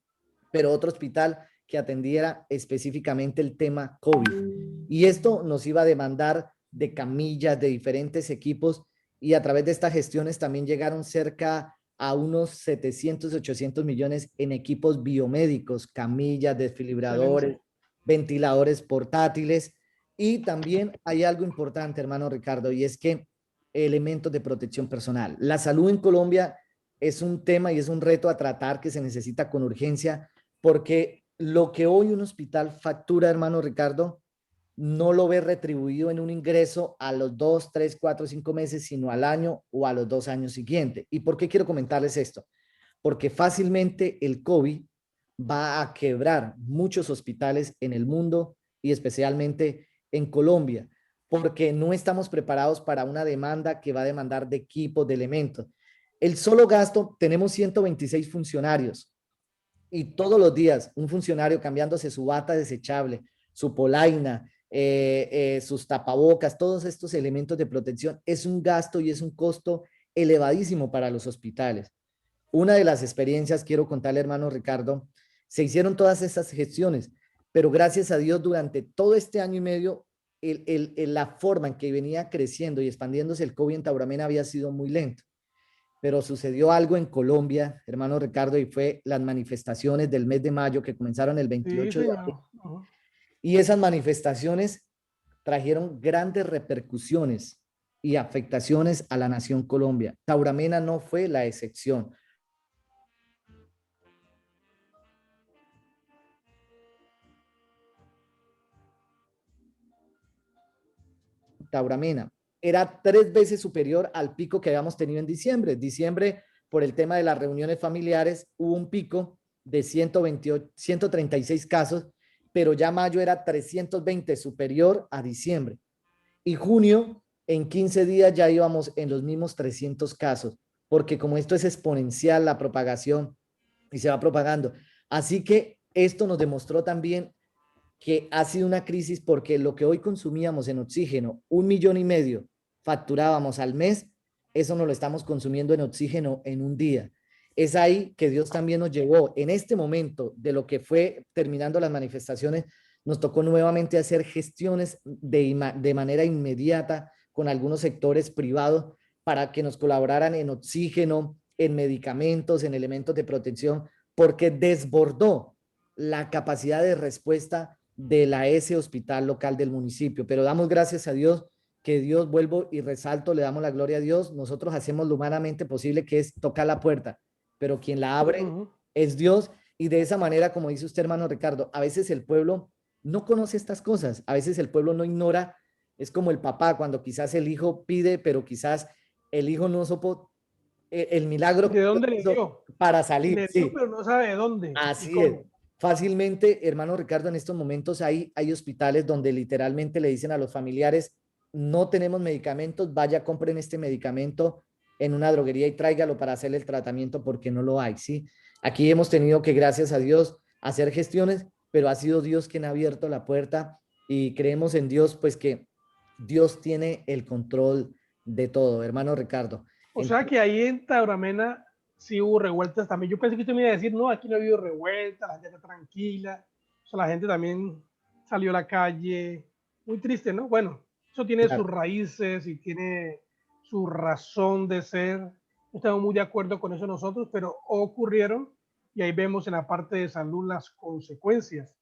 pero otro hospital que atendiera específicamente el tema COVID. Y esto nos iba a demandar de camillas, de diferentes equipos, y a través de estas gestiones también llegaron cerca a unos 700, 800 millones en equipos biomédicos, camillas, desfibriladores, Excelente. ventiladores portátiles. Y también hay algo importante, hermano Ricardo, y es que elementos de protección personal. La salud en Colombia es un tema y es un reto a tratar que se necesita con urgencia, porque lo que hoy un hospital factura, hermano Ricardo, no lo ve retribuido en un ingreso a los 2, 3, 4, 5 meses, sino al año o a los 2 años siguientes. ¿Y por qué quiero comentarles esto? Porque fácilmente el COVID va a quebrar muchos hospitales en el mundo y especialmente en Colombia, porque no estamos preparados para una demanda que va a demandar de equipos, de elementos. El solo gasto, tenemos 126 funcionarios y todos los días un funcionario cambiándose su bata desechable, su polaina, sus tapabocas, todos estos elementos de protección, es un gasto y es un costo elevadísimo para los hospitales. Una de las experiencias, quiero contarle, hermano Ricardo, se hicieron todas estas gestiones, pero gracias a Dios durante todo este año y medio, la forma en que venía creciendo y expandiéndose el COVID en Tauramena había sido muy lento. Pero sucedió algo en Colombia, hermano Ricardo, y fue las manifestaciones del mes de mayo que comenzaron el Sí, 28 de abril. señor. Y esas manifestaciones trajeron grandes repercusiones y afectaciones a la nación Colombia. Tauramena no fue la excepción. Tauramena era 3 veces superior al pico que habíamos tenido en diciembre. Diciembre, por el tema de las reuniones familiares, hubo un pico de 128, 136 casos, pero ya mayo era 320, superior a diciembre. Y junio, en 15 días ya íbamos en los mismos 300 casos, porque como esto es exponencial la propagación y se va propagando. Así que esto nos demostró también que ha sido una crisis porque lo que hoy consumíamos en oxígeno, 1,5 millones facturábamos al mes, eso no lo estamos consumiendo en oxígeno en un día. Es ahí que Dios también nos llevó. En este momento de lo que fue terminando las manifestaciones, nos tocó nuevamente hacer gestiones de manera inmediata con algunos sectores privados para que nos colaboraran en oxígeno, en medicamentos, en elementos de protección, porque desbordó la capacidad de respuesta de la S Hospital Local del municipio. Pero damos gracias a Dios, que Dios, vuelvo y resalto, le damos la gloria a Dios. Nosotros hacemos lo humanamente posible, que es tocar la puerta, pero quien la abre es Dios. Y de esa manera, como dice usted, hermano Ricardo, a veces el pueblo no conoce estas cosas, a veces el pueblo no ignora. Es como el papá cuando quizás el hijo pide, pero quizás el hijo no supo el milagro ¿De que Dios dónde le hizo dio? para salir. Le dio, Sí, pero no sabe de dónde ni así es. cómo. Fácilmente, hermano Ricardo, en estos momentos hay hospitales donde literalmente le dicen a los familiares, no tenemos medicamentos, vaya, compren este medicamento en una droguería y tráigalo para hacerle el tratamiento porque no lo hay, ¿sí? Aquí hemos tenido que, gracias a Dios, hacer gestiones, pero ha sido Dios quien ha abierto la puerta y creemos en Dios, pues que Dios tiene el control de todo, hermano Ricardo. O sea Entonces, que ahí en Tauramena sí hubo revueltas también. Yo pensé que usted me iba a decir, no, aquí no ha habido revueltas, la gente está tranquila. O sea, la gente también salió a la calle. Muy triste, ¿no? Bueno, eso tiene sus claro, raíces y tiene su razón de ser. No estamos muy de acuerdo con eso nosotros, pero ocurrieron y ahí vemos en la parte de salud las consecuencias.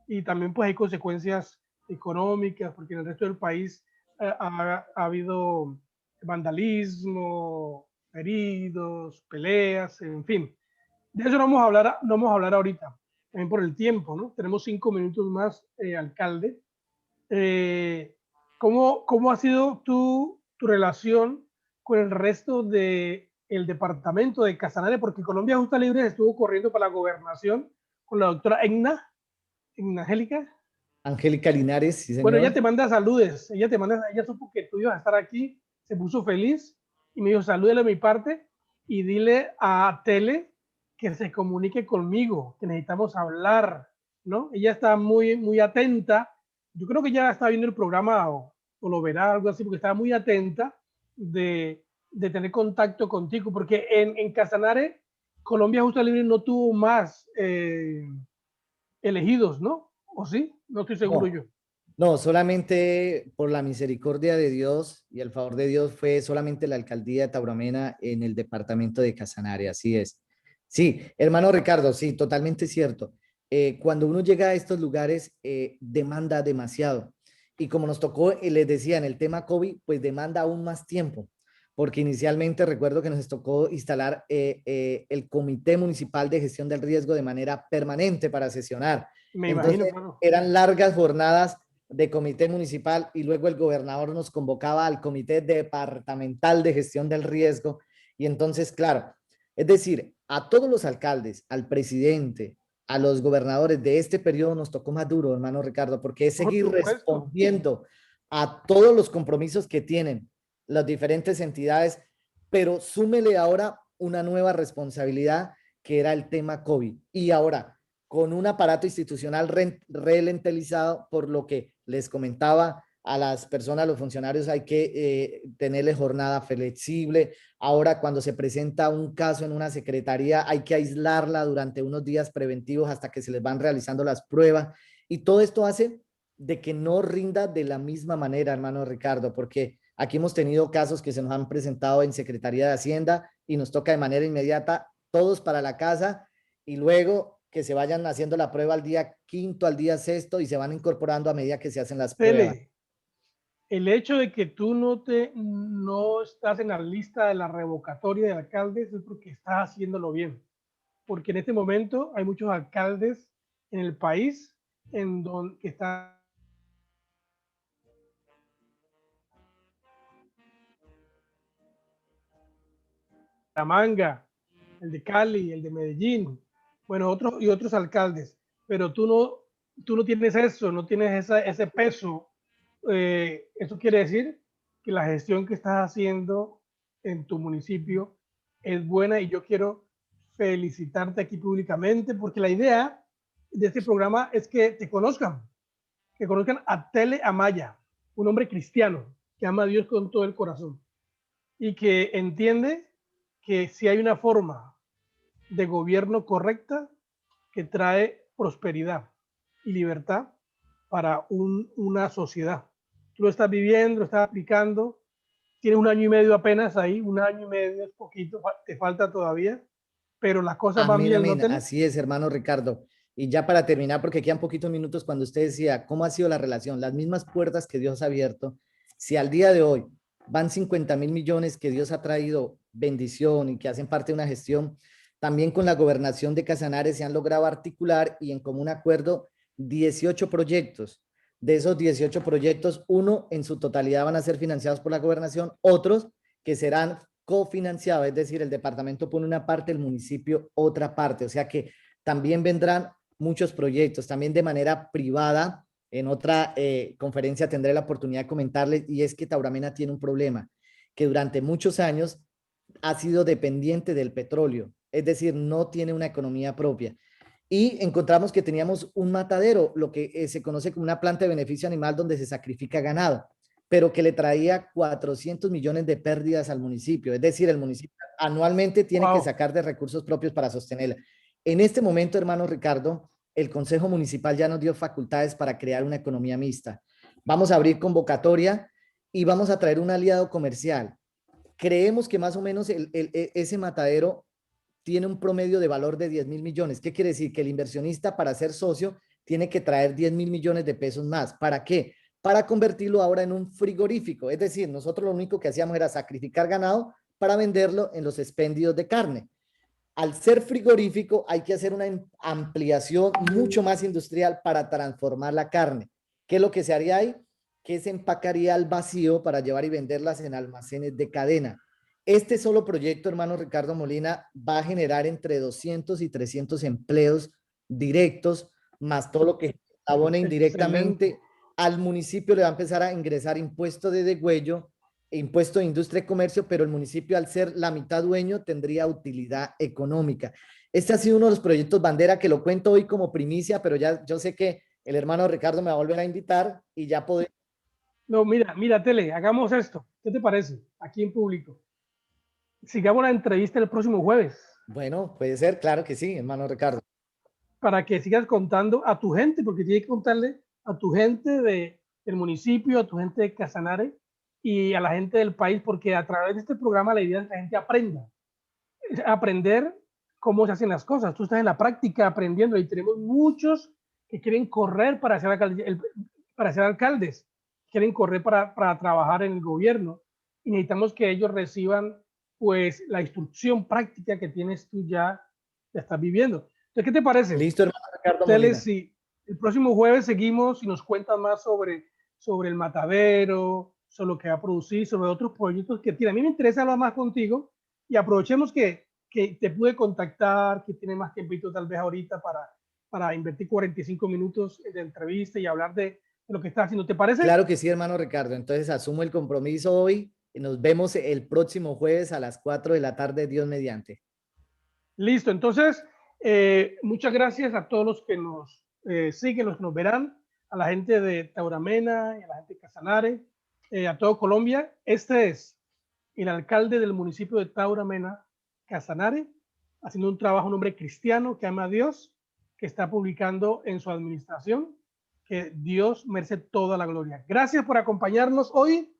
Y también pues hay consecuencias económicas, porque en el resto del país ha habido vandalismo, heridos, peleas, en fin. De eso no vamos a hablar, no vamos a hablar ahorita, también por el tiempo, ¿no? Tenemos 5 minutos más, alcalde. Eh, ¿Cómo ha sido tu relación con el resto del departamento de Casanare? Porque Colombia Justa Libre estuvo corriendo para la gobernación con la doctora Egna Angélica. Angélica Linares, sí, Bueno, ella señor. te manda saludes, ella supo que tú ibas a estar aquí, se puso feliz y me dijo, salúdele de mi parte y dile a Tele que se comunique conmigo, que necesitamos hablar, ¿no? Ella está muy, muy atenta, yo creo que ya está viendo el programa o lo verá, algo así, porque estaba muy atenta de tener contacto contigo, porque en Casanare, Colombia Justa Libre no tuvo más elegidos, ¿no? ¿O sí? No estoy seguro No, yo. no, solamente por la misericordia de Dios y el favor de Dios fue solamente la alcaldía de Tauramena en el departamento de Casanare, así es. Sí, hermano Ricardo, sí, totalmente cierto. Cuando uno llega a estos lugares, demanda demasiado. Y como nos tocó, les decía, en el tema COVID, pues demanda aún más tiempo, porque inicialmente recuerdo que nos tocó instalar el Comité Municipal de Gestión del Riesgo de manera permanente para sesionar. Me imagino, Entonces, claro. eran largas jornadas de comité municipal y luego el gobernador nos convocaba al comité departamental de gestión del riesgo. Y entonces, claro, es decir, a todos los alcaldes, al presidente, a los gobernadores de este periodo nos tocó más duro, hermano Ricardo, porque es Por seguir supuesto. respondiendo a todos los compromisos que tienen las diferentes entidades, pero súmele ahora una nueva responsabilidad que era el tema COVID. Y ahora, con un aparato institucional relentelizado, por lo que les comentaba a las personas, a los funcionarios, hay que tenerle jornada flexible. Ahora, cuando se presenta un caso en una secretaría, hay que aislarla durante unos días preventivos hasta que se les van realizando las pruebas. Y todo esto hace de que no rinda de la misma manera, hermano Ricardo, porque aquí hemos tenido casos que se nos han presentado en Secretaría de Hacienda y nos toca de manera inmediata todos para la casa y luego que se vayan haciendo la prueba al día quinto, al día sexto y se van incorporando a medida que se hacen las pruebas. Tele, el hecho de que tú no estás en la lista de la revocatoria de alcaldes es porque estás haciéndolo bien. Porque en este momento hay muchos alcaldes en el país en donde que están la Manga, el de Cali, el de Medellín, bueno, otros alcaldes, pero tú no tienes eso, no tienes ese peso. Eso quiere decir que la gestión que estás haciendo en tu municipio es buena y yo quiero felicitarte aquí públicamente porque la idea de este programa es que conozcan a Tele Amaya, un hombre cristiano que ama a Dios con todo el corazón y que entiende que si hay una forma de gobierno correcta que trae prosperidad y libertad para una sociedad. Tú lo estás viviendo, lo estás aplicando, tienes 1 año y medio apenas ahí, 1 año y medio es poquito, te falta todavía, pero las cosas van Amén, bien, ¿no, amén. Tele? Así es, hermano Ricardo. Y ya para terminar, porque quedan poquitos minutos, cuando usted decía, ¿cómo ha sido la relación? Las mismas puertas que Dios ha abierto, si al día de hoy van 50.000 millones que Dios ha traído bendición y que hacen parte de una gestión, también con la gobernación de Casanare se han logrado articular y en común acuerdo 18 proyectos. De esos 18 proyectos, uno en su totalidad van a ser financiados por la gobernación, otros que serán cofinanciados, es decir, el departamento pone una parte, el municipio otra parte, o sea que también vendrán muchos proyectos, también de manera privada. En otra conferencia tendré la oportunidad de comentarles, y es que Tauramena tiene un problema, que durante muchos años ha sido dependiente del petróleo, es decir, no tiene una economía propia. Y encontramos que teníamos un matadero, lo que se conoce como una planta de beneficio animal donde se sacrifica ganado, pero que le traía 400 millones de pérdidas al municipio. Es decir, el municipio anualmente tiene que sacar de recursos propios para sostenerla. En este momento, hermano Ricardo, el Consejo Municipal ya nos dio facultades para crear una economía mixta. Vamos a abrir convocatoria y vamos a traer un aliado comercial. Creemos que más o menos ese matadero tiene un promedio de valor de 10.000 millones. ¿Qué quiere decir? Que el inversionista, para ser socio, tiene que traer 10.000 millones de pesos más. ¿Para qué? Para convertirlo ahora en un frigorífico. Es decir, nosotros lo único que hacíamos era sacrificar ganado para venderlo en los expendios de carne. Al ser frigorífico hay que hacer una ampliación mucho más industrial para transformar la carne. ¿Qué es lo que se haría ahí? Que se empacaría al vacío para llevar y venderlas en almacenes de cadena. Este solo proyecto, hermano Ricardo Molina, va a generar entre 200 y 300 empleos directos, más todo lo que abona indirectamente. Al municipio le va a empezar a ingresar impuesto de degüello, impuesto de industria y comercio, pero el municipio, al ser la mitad dueño, tendría utilidad económica. Este ha sido uno de los proyectos bandera que lo cuento hoy como primicia, pero ya yo sé que el hermano Ricardo me va a volver a invitar y ya podemos. No, mira, Tele, hagamos esto. ¿Qué te parece? Aquí en público. Sigamos la entrevista el próximo jueves. Bueno, puede ser, claro que sí, hermano Ricardo. Para que sigas contando a tu gente, porque tienes que contarle a tu gente del municipio, a tu gente de Casanare y a la gente del país, porque a través de este programa la idea es que la gente aprenda. Aprender cómo se hacen las cosas. Tú estás en la práctica aprendiendo y tenemos muchos que quieren correr para ser alcaldes, quieren correr para trabajar en el gobierno y necesitamos que ellos reciban pues la instrucción práctica que tienes tú ya estás viviendo. Entonces, ¿qué te parece? Listo, hermano Ricardo Tele, Molina. si el próximo jueves seguimos y nos cuentas más sobre el matadero, sobre lo que va a producir, sobre otros proyectos que tiene. A mí me interesa hablar más contigo y aprovechemos que te pude contactar, que tiene más tiempito tal vez ahorita para invertir 45 minutos de entrevista y hablar de lo que estás haciendo. ¿Te parece? Claro que sí, hermano Ricardo. Entonces asumo el compromiso hoy y nos vemos el próximo jueves a las 4 de la tarde, Dios mediante. Listo, entonces, muchas gracias a todos los que nos siguen, los que nos verán, a la gente de Tauramena, a la gente de Casanare, a todo Colombia. Este es el alcalde del municipio de Tauramena, Casanare, haciendo un trabajo, un hombre cristiano que ama a Dios, que está publicando en su administración, que Dios merece toda la gloria. Gracias por acompañarnos hoy.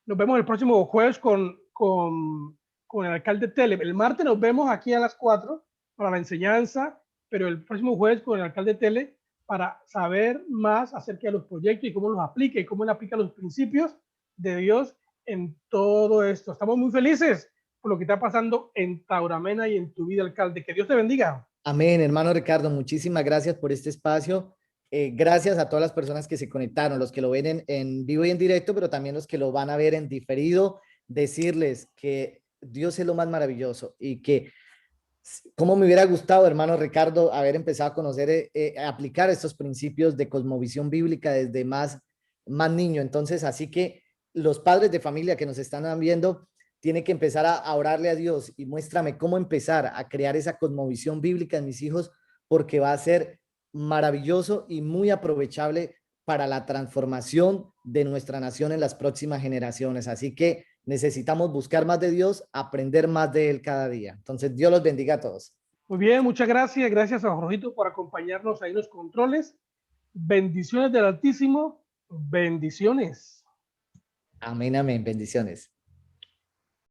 Nos vemos el próximo jueves con el alcalde Tele. El martes nos vemos aquí a las 4 para la enseñanza, pero el próximo jueves con el alcalde Tele para saber más acerca de los proyectos y cómo los aplica y cómo él aplica los principios de Dios en todo esto. Estamos muy felices por lo que está pasando en Tauramena y en tu vida, alcalde. Que Dios te bendiga. Amén, hermano Ricardo. Muchísimas gracias por este espacio. Gracias a todas las personas que se conectaron, los que lo ven en vivo y en directo, pero también los que lo van a ver en diferido. Decirles que Dios es lo más maravilloso y que cómo me hubiera gustado, hermano Ricardo, haber empezado a conocer, aplicar estos principios de cosmovisión bíblica desde más niño. Entonces, así que los padres de familia que nos están viendo tienen que empezar a orarle a Dios y muéstrame cómo empezar a crear esa cosmovisión bíblica en mis hijos, porque va a ser maravilloso y muy aprovechable para la transformación de nuestra nación en las próximas generaciones. Así que necesitamos buscar más de Dios, aprender más de Él cada día. Entonces, Dios los bendiga a todos. Muy bien, muchas gracias. Gracias a Jorgito por acompañarnos ahí en los controles. Bendiciones del Altísimo. Bendiciones. Amén, amén. Bendiciones.